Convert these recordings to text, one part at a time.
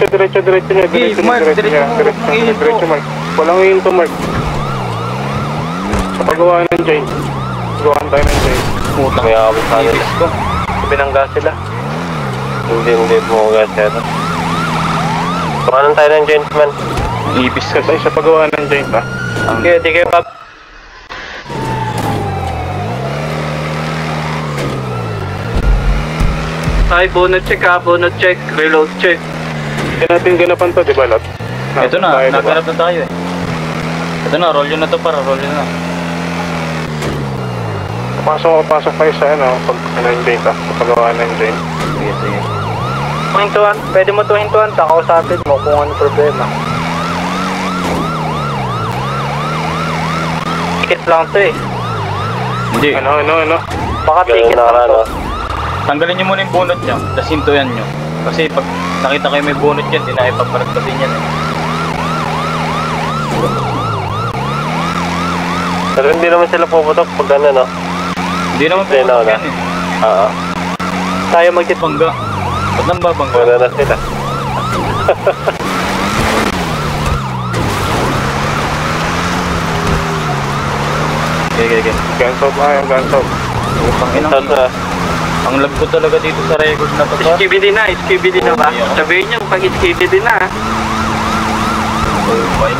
Diretso niya. Diretso, Mark. Walang hinto, Mark. Sa paggawa ng joint. Gawaan tayo ng joint. Putang may akabot sa nila. Pinanggas sila. Hindi mo gas yan. Tumanan tayo ng joint, man. Ipis ka tayo sa paggawa ng joint, ha? Di kayo pap. Ay, bonus check ha, bonus check, reload check. Hindi natin ganapan to, di ba, Lot? Ito na, naganap na tayo eh. Ito na, roll yun na to para, roll yun na. Pasok tayo sa ano, pag ng joint, ha? Paggawa ng joint. Sige. Hintuan, pwede mo to hintuan, kakausapin mo kung ano problema. Ticket lang to eh. Hindi. Ano? Baka ticket lang to. Tanggalin nyo muna yung bunot nyo, tapos hintuyan nyo. Kasi pag nakita kayo may bunot yan, di na ipagparagpasin yan eh. Pero hindi naman sila puputok pag ano, no? Hindi naman puputok yan eh. Oo. Tayo magtitbangga. Ba't nang babangga? Wala na sila. Okay. Guns out. Panginoon. Ang lag ko talaga dito sa record na to. SQBD na ba? Sabihin nyo pag SQBD na. Oh my.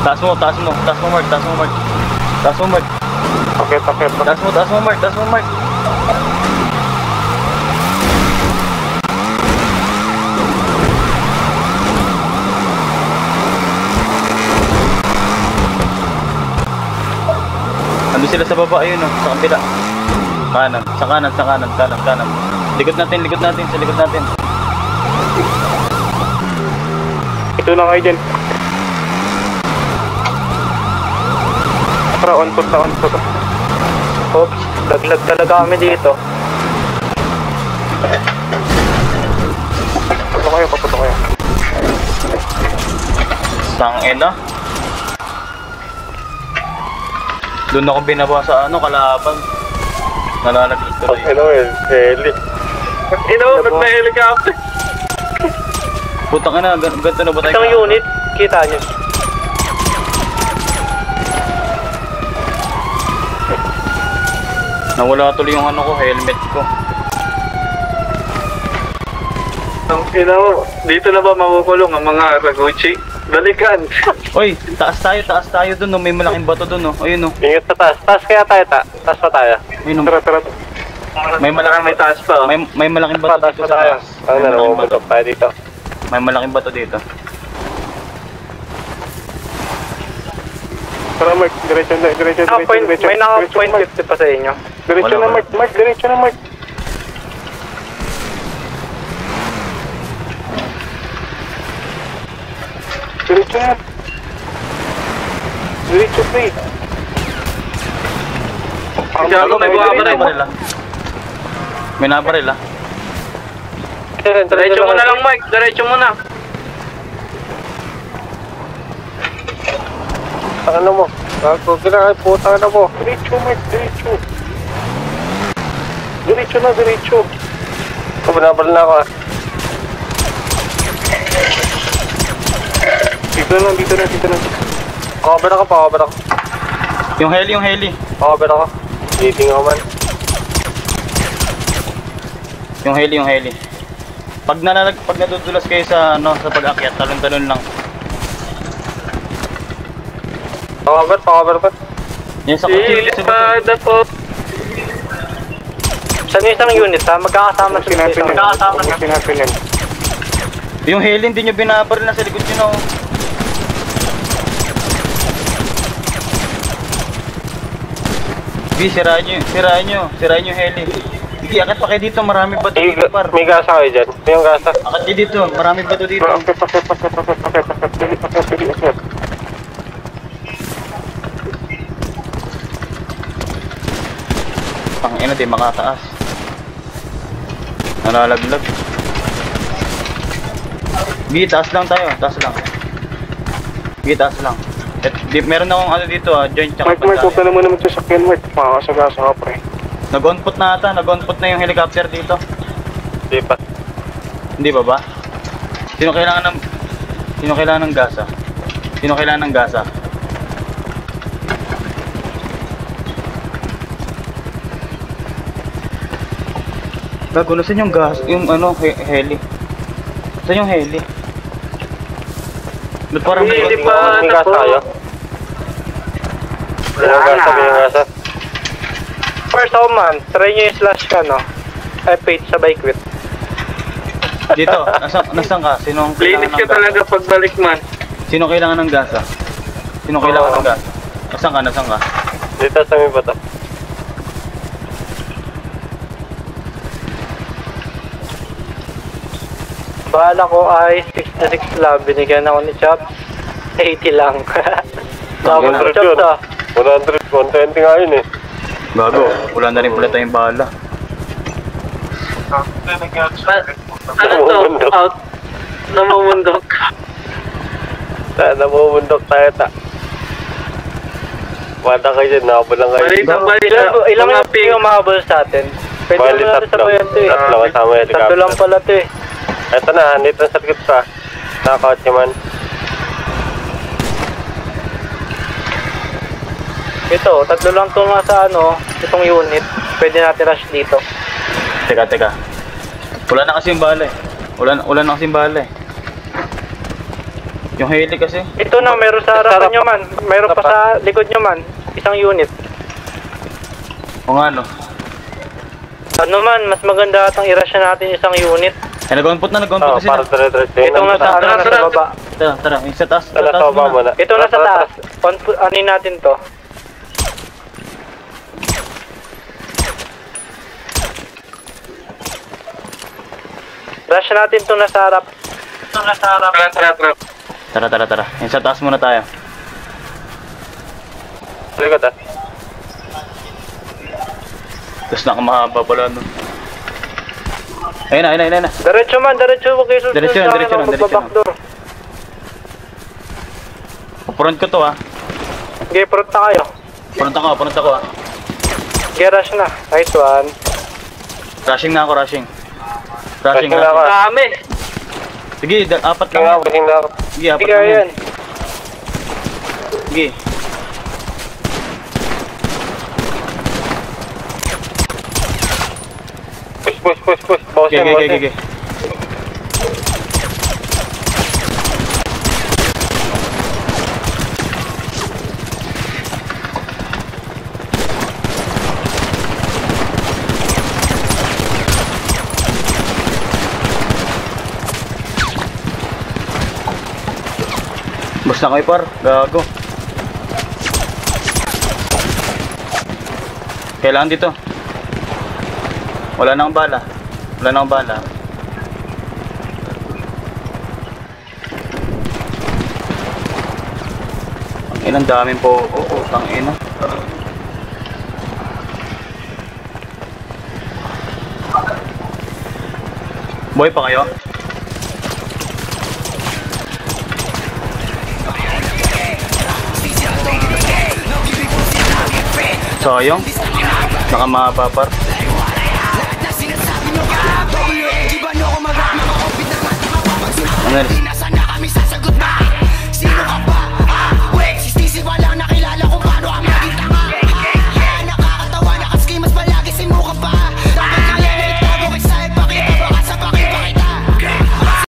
Taas mo, Mark. Okay. Taas mo, Mark. Ando sila sa baba, ayun oh, sa kabila. Kanan. Likod natin. Ito na kayo dyan. Tara, on foot. Oops, laglag talaga kami dito. Paputo kayo. Tangina. Doon ako binaba sa kalaban. Nalalaglag tuloy. Heli. Ba't may helicopter? Putang ina, ganito na ba tayo? Isang unit, kita nyo. Nawala tuloy yung helmet ko. Ang ina mo, dito na ba makukulong ang mga Raguchi? Balikan! Oy, taas tayo dun, no? May malaking bato dun, no? Ayun, no? Ingat sa taas. Taas kaya tayo, taas pa tayo. Ayun, no? Tara. May taas pa. May malaking bato Taas dito pa tayo. sa taas. Ano na, umubutok tayo dito. May malaking bato dito. Tara, Mark. Diretso. May naka-point 50 pa sa inyo. Diretso na, Mark. Diretso, please. Gago, may buwabaril. May nabaril, ah. Diretso mo na lang, Mike. Diretso mo na. Ano mo? Gago, ginakay puta na mo. Diretso, Mark. Diretso. Binabal na ako ah. Dito na. Cover ako. Yung heli. Cover ako. Leading ako man. Yung heli. Pag nadudulas kayo sa sa pag-akyat, talon-talon lang. Cover pa. Yan sa kotse. Ipada po. Saan yung isang unit ha? Magkakasama sila. Sinapin yan. Yung heli hindi nyo binabaril na sa likod nyo, no? Sirain nyo yung heli. Sige, akit pa kayo dito, marami bato dito, par. May gasa kayo dyan. May yung gasa. Akit nyo dito, marami bato dito. Pakit. Pangina, di makataas. Nalalaglag. Gi, taas lang tayo, taas lang. Meron akong dito joint tsaka Mark, huwag ka naman naman sasakyan, Mark. Makakasagasa ka, pre. Nag-on-put na ata, nag-on-put na yung helicopter dito. Di pa. Hindi ba ba? Sino kailangan ng gasa? Sino kailangan ng gasa? Gago, nasan yung gas? Yung ano, heli? Saan yung heli? Ba't parang Hindi may... pa May gas tayo. May gas. First man, try nyo yung slash ka, no? F8 sabay quit. Dito, nasan ka? Sinong Linis kailangan ka ng talaga gasa? pagbalik man. Sino kailangan ng gasa? Sino kailangan ng gasa? Nasan ka? Dito sa may bata. Bahala ko ay 66 lab, binigyan ako ni Chop. 80 lang. Tapos 100 Chop yun. to. 100, 120 nga yun eh. Gago, wala na rin pala tayong bala. Ano to? Out. Namumundok. Namumundok tayo ta. Wala kayo dyan, nakabal lang kayo. Ilang AP yung mahabol sa atin? Pwede Bali, naman natin tatlo. sabayan to eh. Tatlo kasama yung Tatlo lang helicopter. pala to eh. Ito na, nandito sa likod pa. Nakakotse man. Ito, tatlo lang to nga sa ano, itong unit. Pwede natin rush dito. Teka. Wala na kasi yung bala eh. Wala na kasi yung bala eh. Yung heli kasi. Ito na, meron sa harapan nyo man. Meron pa sa likod nyo man. Isang unit. O nga no. Ano man, mas maganda atang i-rush na natin isang unit. Eh, nag-on-put na Oo, kasi para na. dire-diretso. Itong nasa, ano, nasa baba. Tara, yung sa taas. Tala, sa baba muna. Ito nasa taas. Anin natin to. Rush natin to nasa harap. Tara. Yung sa taas muna tayo. Sa likod ah. Tapos nakamahaba pala no. Ayun na. Diretso man, huwag kayo susunod Diretso sa lang. magbabackdoor. Pupurant ko to ah. Okay, prot na kayo. Purant ako ah. Okay, rush na. Nice one. Rushing na ako. Rushing. Rushing na ako. Dami! Sige, apat lang. Tingnan ako, tingnan ako. Sige, apat Sige, lang. yan. Sige. Push. Bawasin. Okay. Basta kayo par, gago. Kailangan dito. Wala na akong bala. Ang inang daming po. Ang ina. Boy pa kayo? Sayang. Nakamahaba par. Ano